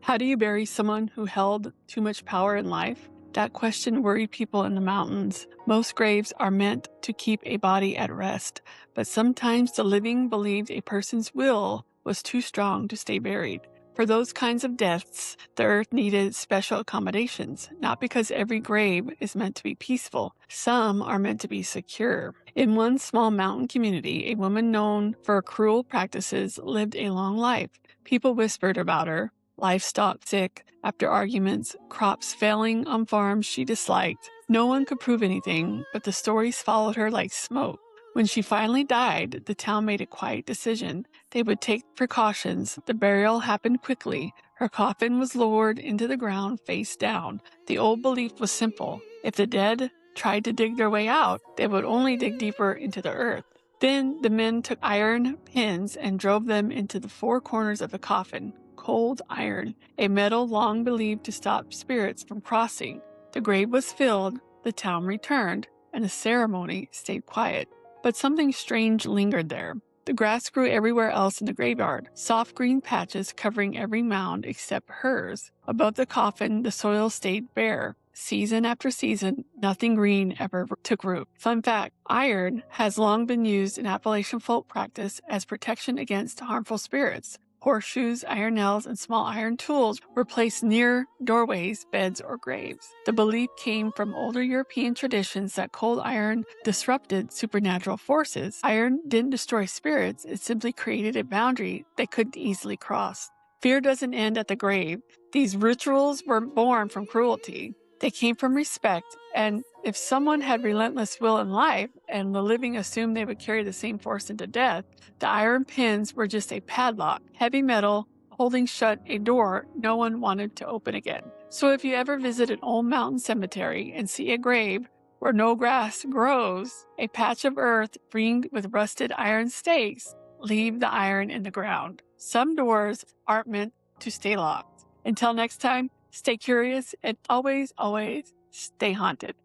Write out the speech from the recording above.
How do you bury someone who held too much power in life? That question worried people in the mountains. Most graves are meant to keep a body at rest, but sometimes the living believed a person's will was too strong to stay buried. For those kinds of deaths, the earth needed special accommodations, not because every grave is meant to be peaceful. Some are meant to be secure. In one small mountain community, a woman known for her cruel practices lived a long life. People whispered about her. Livestock sick after arguments, crops failing on farms she disliked. No one could prove anything, but the stories followed her like smoke. When she finally died, the town made a quiet decision. They would take precautions. The burial happened quickly. Her coffin was lowered into the ground face down. The old belief was simple. If the dead tried to dig their way out, they would only dig deeper into the earth. Then the men took iron pins and drove them into the four corners of the coffin. Cold iron, a metal long believed to stop spirits from crossing. The grave was filled, the town returned, and the ceremony stayed quiet. But something strange lingered there. The grass grew everywhere else in the graveyard, soft green patches covering every mound except hers. Above the coffin, the soil stayed bare. Season after season, nothing green ever took root. Fun fact, iron has long been used in Appalachian folk practice as protection against harmful spirits. Horseshoes, iron nails, and small iron tools were placed near doorways, beds, or graves. The belief came from older European traditions that cold iron disrupted supernatural forces. Iron didn't destroy spirits, it simply created a boundary they couldn't easily cross. Fear doesn't end at the grave. These rituals were born from cruelty. They came from respect, and if someone had relentless will in life, and the living assumed they would carry the same force into death, the iron pins were just a padlock, heavy metal, holding shut a door no one wanted to open again. So if you ever visit an old mountain cemetery and see a grave where no grass grows, a patch of earth ringed with rusted iron stakes, leave the iron in the ground. Some doors aren't meant to stay locked. Until next time, stay curious and always, always stay haunted.